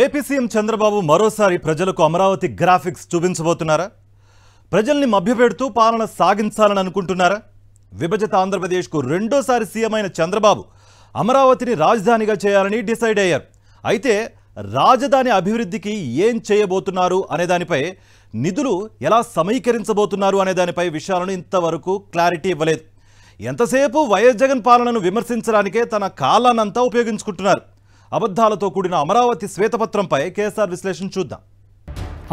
AP CM Chandrababu మరోసారి ప్రజలకు Amaravati graphics చూపించబోతున్నారా? ప్రజల్ని మభ్యపెడుతూ పాలన సాగించాలని అనుకుంటున్నారా? విభజిత ఆంధ్రప్రదేశ్కు రెండోసారి సీఎం అయిన చంద్రబాబు అమరావతిని రాజధానిగా చేయాలని డిసైడ్ అయ్యారు. అయితే రాజధాని అభివృద్ధికి ఏం చేయబోతున్నారు అనే దానిపై, నిధులు ఎలా సమీకరించబోతున్నారు అనే దానిపై విషయాలను ఇంతవరకు క్లారిటీ ఇవ్వలేదు. ఎంతసేపు వైఎస్ జగన్ పాలనను విమర్శించడానికే తన కాలాన్నంతా ఉపయోగించుకుంటున్నారు. అబద్ధాలతో కూడిన అమరావతి శ్వేతపత్రంపై కేఎస్ఆర్ విశ్లేషణ చూద్దాం.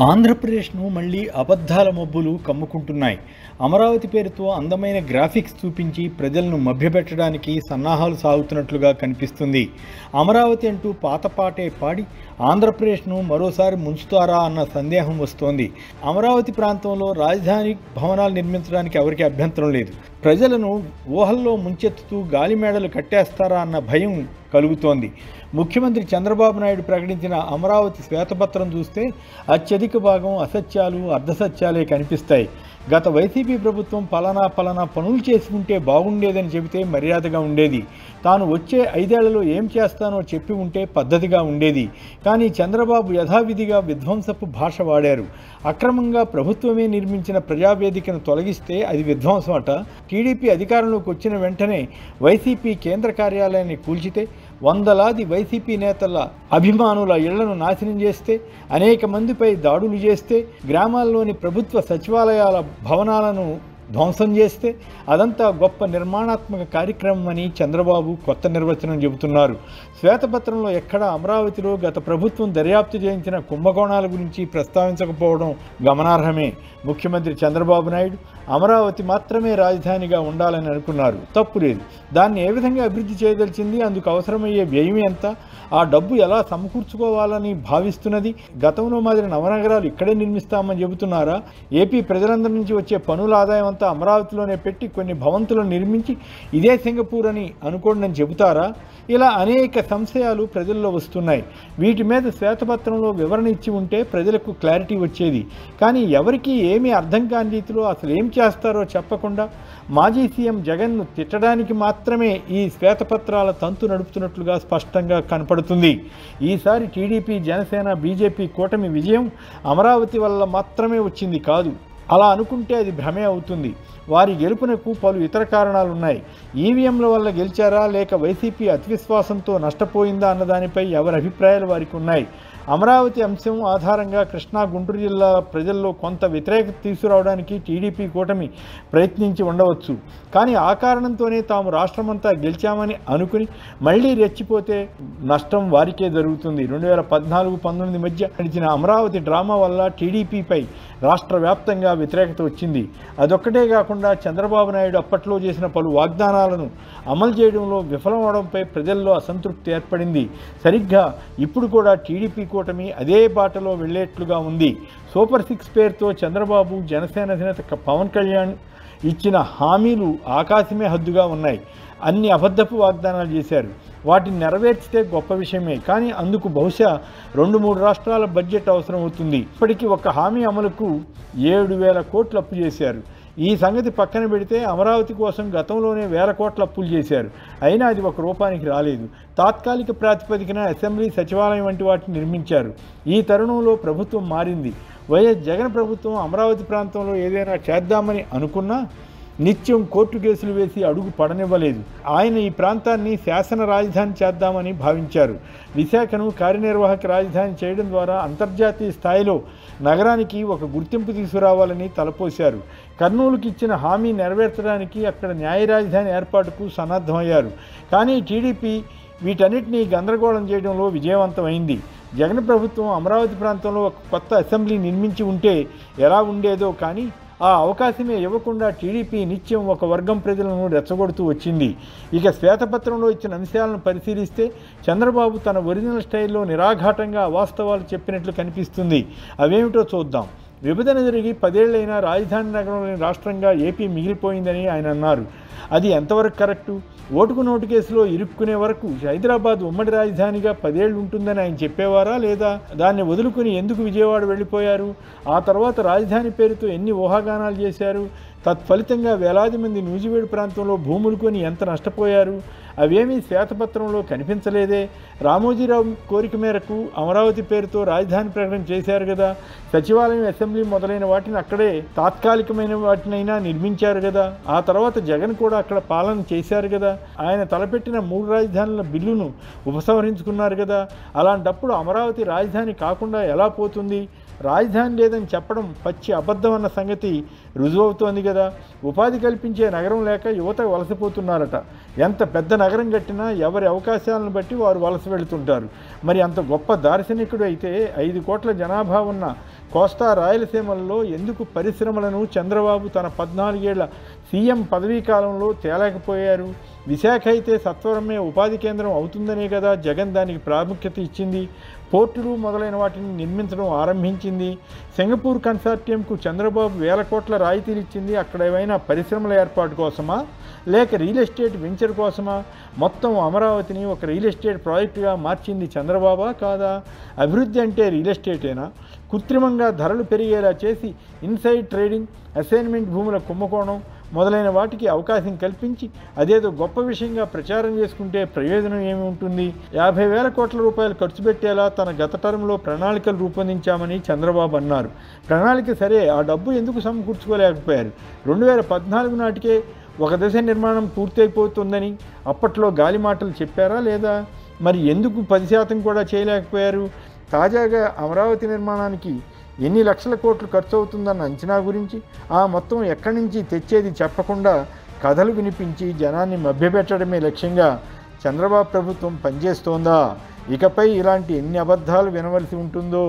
ఆంధ్రప్రదేశ్ను మళ్లీ అబద్ధాల మబ్బులు కమ్ముకుంటున్నాయి. అమరావతి పేరుతో అందమైన గ్రాఫిక్స్ చూపించి ప్రజలను మభ్యపెట్టడానికి సన్నాహాలు సాగుతున్నట్లుగా కనిపిస్తుంది. అమరావతి అంటూ పాత పాటే పాడి ఆంధ్రప్రదేశ్ను మరోసారి ముంచుతారా అన్న సందేహం వస్తోంది. అమరావతి ప్రాంతంలో రాజధాని భవనాలు నిర్మించడానికి ఎవరికి అభ్యంతరం లేదు. ప్రజలను ఊహల్లో ముంచెత్తుతూ గాలిమేడలు కట్టేస్తారా అన్న భయం కలుగుతోంది. ముఖ్యమంత్రి చంద్రబాబు నాయుడు ప్రకటించిన అమరావతి శ్వేతపత్రం చూస్తే అత్యధిక భాగం అసత్యాలు, అర్ధసత్యాలే కనిపిస్తాయి. గత వైసీపీ ప్రభుత్వం పలానా పనులు చేసుకుంటే బాగుండేదని చెబితే మర్యాదగా ఉండేది. తాను వచ్చే 5 ఏళ్లలో ఏం చేస్తానో చెప్పి ఉంటే పద్ధతిగా ఉండేది. కానీ చంద్రబాబు యథావిధిగా విధ్వంసపు భాష వాడారు. అక్రమంగా ప్రభుత్వమే నిర్మించిన ప్రజావేదికను తొలగిస్తే అది విధ్వంసం అట. టీడీపీ అధికారంలోకి వచ్చిన వెంటనే వైసీపీ కేంద్ర కార్యాలయాన్ని కూల్చితే, వందలాది వైసీపీ నేతల అభిమానుల ఇళ్లను నాశనం చేస్తే, అనేక మందిపై దాడులు చేస్తే, గ్రామాల్లోని ప్రభుత్వ సచివాలయాల భవనాలను ధ్వంసం చేస్తే అదంతా గొప్ప నిర్మాణాత్మక కార్యక్రమం అని చంద్రబాబు కొత్త నిర్వచనం చెబుతున్నారు. శ్వేతపత్రంలో ఎక్కడా అమరావతిలో గత ప్రభుత్వం దర్యాప్తు చేయించిన కుంభకోణాల గురించి ప్రస్తావించకపోవడం గమనార్హమే. ముఖ్యమంత్రి చంద్రబాబు నాయుడు అమరావతి మాత్రమే రాజధానిగా ఉండాలని అనుకున్నారు. తప్పు లేదు. దాన్ని ఏ విధంగా అభివృద్ధి చేయదలిచింది, అందుకు అవసరమయ్యే వ్యయం ఎంత, ఆ డబ్బు ఎలా సమకూర్చుకోవాలని భావిస్తున్నది? గతంలో మాదిరి నవనగరాలు ఇక్కడే నిర్మిస్తామని చెబుతున్నారా? ఏపీ ప్రజలందరి నుంచి వచ్చే పనుల ఆదాయం అంతా అమరావతిలోనే పెట్టి కొన్ని భవంతులను నిర్మించి ఇదే సింగపూర్ అని అనుకోండి అని చెబుతారా? ఇలా అనేక సంశయాలు ప్రజల్లో వస్తున్నాయి. వీటి మీద శ్వేతపత్రంలో వివరణ ఇచ్చి ఉంటే ప్రజలకు క్లారిటీ వచ్చేది. కానీ ఎవరికీ ఏమీ అర్థం కాని రీతిలో అసలు ఏం చేస్తారో చెప్పకుండా మాజీ సీఎం జగన్ను తిట్టడానికి మాత్రమే ఈ శ్వేతపత్రాల తంతు నడుపుతున్నట్లుగా స్పష్టంగా కనపడుతుంది. ఈసారి టీడీపీ, జనసేన, బీజేపీ కూటమి విజయం అమరావతి వల్ల మాత్రమే వచ్చింది కాదు. అలా అనుకుంటే అది భ్రమే అవుతుంది. వారి గెలుపునకు పలు ఇతర కారణాలున్నాయి. ఈవీఎంల వల్ల గెలిచారా, లేక వైసీపీ అతివిశ్వాసంతో నష్టపోయిందా అన్న దానిపై ఎవరి అభిప్రాయాలు వారికి ఉన్నాయి. అమరావతి అంశం ఆధారంగా కృష్ణా, గుంటూరు జిల్లా ప్రజల్లో కొంత వ్యతిరేకత తీసుకురావడానికి టీడీపీ కూటమి ప్రయత్నించి ఉండవచ్చు. కానీ ఆ కారణంతోనే తాము రాష్ట్రమంతా గెలిచామని అనుకుని మళ్లీ రెచ్చిపోతే నష్టం వారికే జరుగుతుంది. 2014-19 మధ్య నడిచిన అమరావతి డ్రామా వల్ల టీడీపీపై రాష్ట్ర వ్యాప్తంగా వ్యతిరేకత వచ్చింది. అదొక్కటే కాకుండా చంద్రబాబు నాయుడు అప్పట్లో చేసిన పలు వాగ్దానాలను అమలు చేయడంలో విఫలమవడంపై ప్రజల్లో అసంతృప్తి ఏర్పడింది. సరిగ్గా ఇప్పుడు కూడా టీడీపీ కూటమి అదే బాటలో వెళ్లేట్లుగా ఉంది. సూపర్ 6 పేరుతో చంద్రబాబు, జనసేన అధినేత పవన్ కళ్యాణ్ ఇచ్చిన హామీలు ఆకాశమే హద్దుగా ఉన్నాయి. అన్ని అబద్ధపు వాగ్దానాలు చేశారు. వాటిని నెరవేర్చితే గొప్ప విషయమే. కానీ అందుకు బహుశా 2-3 రాష్ట్రాల బడ్జెట్ అవసరం అవుతుంది. ఇప్పటికీ ఒక హామీ అమలుకు 7,000 కోట్లు అప్పు చేశారు. ఈ సంగతి పక్కన పెడితే అమరావతి కోసం గతంలోనే 1,000 కోట్ల అప్పులు చేశారు. అయినా అది ఒక రూపానికి రాలేదు. తాత్కాలిక ప్రాతిపదికన అసెంబ్లీ, సచివాలయం వంటి వాటిని నిర్మించారు. ఈ తరుణంలో ప్రభుత్వం మారింది. వైఎస్ జగన్ ప్రభుత్వం అమరావతి ప్రాంతంలో ఏదైనా చేద్దామని అనుకున్నా నిత్యం కోర్టు కేసులు వేసి అడుగు పడనివ్వలేదు. ఆయన ఈ ప్రాంతాన్ని శాసన రాజధాని చేద్దామని భావించారు. విశాఖను కార్యనిర్వాహక రాజధాని చేయడం ద్వారా అంతర్జాతీయ స్థాయిలో నగరానికి ఒక గుర్తింపు తీసుకురావాలని తలపోశారు. కర్నూలుకి ఇచ్చిన హామీ నెరవేర్చడానికి అక్కడ న్యాయ రాజధాని ఏర్పాటుకు సన్నద్ధమయ్యారు. కానీ టీడీపీ వీటన్నిటినీ గందరగోళం చేయడంలో విజయవంతమైంది. జగన్ ప్రభుత్వం అమరావతి ప్రాంతంలో ఒక కొత్త అసెంబ్లీ నిర్మించి ఉంటే ఎలా ఉండేదో, కానీ ఆ అవకాశమే ఇవ్వకుండా టీడీపీ నిత్యం ఒక వర్గం ప్రజలను రెచ్చగొడుతూ వచ్చింది. ఇక శ్వేతపత్రంలో ఇచ్చిన అంశాలను పరిశీలిస్తే చంద్రబాబు తన ఒరిజినల్ స్టైల్లో నిరాఘాటంగా వాస్తవాలు చెప్పినట్లు కనిపిస్తుంది. అవేమిటో చూద్దాం. విభజన జరిగి 10 ఏళ్లైనా రాజధాని నగరంలోని రాష్ట్రంగా ఏపీ మిగిలిపోయిందని ఆయన అన్నారు. అది ఎంతవరకు కరెక్టు? ఓటుకు నోటు కేసులో ఇరుక్కునే వరకు హైదరాబాద్ ఉమ్మడి రాజధానిగా 10 ఏళ్ళు ఉంటుందని ఆయన చెప్పేవారా? లేదా దాన్ని వదులుకుని ఎందుకు విజయవాడ వెళ్ళిపోయారు? ఆ తర్వాత రాజధాని పేరుతో ఎన్ని ఊహాగానాలు చేశారు? తత్ఫలితంగా వేలాది మంది నూజివీడు ప్రాంతంలో భూములు కొని ఎంత నష్టపోయారు? అవేమీ శ్వేతపత్రంలో కనిపించలేదే. రామోజీరావు కోరిక మేరకు అమరావతి పేరుతో రాజధాని ప్రకటన చేశారు కదా. సచివాలయం, అసెంబ్లీ మొదలైన వాటిని అక్కడే తాత్కాలికమైన వాటినైనా నిర్మించారు కదా. ఆ తర్వాత జగన్ కూడా అక్కడ పాలన చేశారు కదా. ఆయన తలపెట్టిన 3 రాజధానుల బిల్లును ఉపసంహరించుకున్నారు కదా. అలాంటప్పుడు అమరావతి రాజధాని కాకుండా ఎలా పోతుంది? రాజధాని లేదని చెప్పడం పచ్చి అబద్ధం అన్న సంగతి రుజువవుతోంది కదా. ఉపాధి కల్పించే నగరం లేక యువత వలసపోతున్నారట. ఎంత పెద్ద నగరం కట్టినా ఎవరి అవకాశాలను బట్టి వారు వలస వెళుతుంటారు. మరి అంత గొప్ప దార్శనికుడు అయితే 5 కోట్ల జనాభా ఉన్న కోస్తా రాయలసీమల్లో ఎందుకు పరిశ్రమలను చంద్రబాబు తన 14 ఏళ్ల సీఎం పదవీ కాలంలో తేలేకపోయారు? విశాఖ అయితే సత్వరమే ఉపాధి కేంద్రం అవుతుందనే కదా జగన్ దానికి ప్రాముఖ్యత ఇచ్చింది. పోర్టులు మొదలైన వాటిని నిర్మించడం ఆరంభించింది. సింగపూర్ కన్సార్టియంకు చంద్రబాబు 1000 కోట్ల రాయితీలు ఇచ్చింది. అక్కడ ఏమైనా పరిశ్రమల ఏర్పాటు కోసమా, లేక రియల్ ఎస్టేట్ వెంచర్ కోసమా? మొత్తం అమరావతిని ఒక రియల్ ఎస్టేట్ ప్రాజెక్టుగా మార్చింది చంద్రబాబా కాదా? అభివృద్ధి అంటే రియల్ ఎస్టేటేనా? కృత్రిమంగా ధరలు పెరిగేలా చేసి ఇన్సైడ్ ట్రేడింగ్, అసైన్మెంట్ భూముల కుంభకోణం మొదలైన వాటికి అవకాశం కల్పించి అదేదో గొప్ప విషయంగా ప్రచారం చేసుకుంటే ప్రయోజనం ఏమి ఉంటుంది? 50,000 కోట్ల రూపాయలు ఖర్చు పెట్టేలా తన గత టర్మ్లో ప్రణాళికలు రూపొందించామని చంద్రబాబు అన్నారు. ప్రణాళిక సరే, ఆ డబ్బు ఎందుకు సమకూర్చుకోలేకపోయారు? 2014 నాటికే ఒక దశ నిర్మాణం పూర్తయిపోతుందని అప్పట్లో గాలి మాటలు చెప్పారా లేదా? మరి ఎందుకు 10% కూడా చేయలేకపోయారు? తాజాగా అమరావతి నిర్మాణానికి ఎన్ని లక్షల కోట్లు ఖర్చు అవుతుందన్న అంచనా గురించి, ఆ మొత్తం ఎక్కడి నుంచి తెచ్చేది చెప్పకుండా కథలు వినిపించి జనాన్ని మభ్యపెట్టడమే లక్ష్యంగా చంద్రబాబు ప్రభుత్వం పనిచేస్తోందా? ఇకపై ఇలాంటి ఎన్ని అబద్ధాలు వినవలసి ఉంటుందో.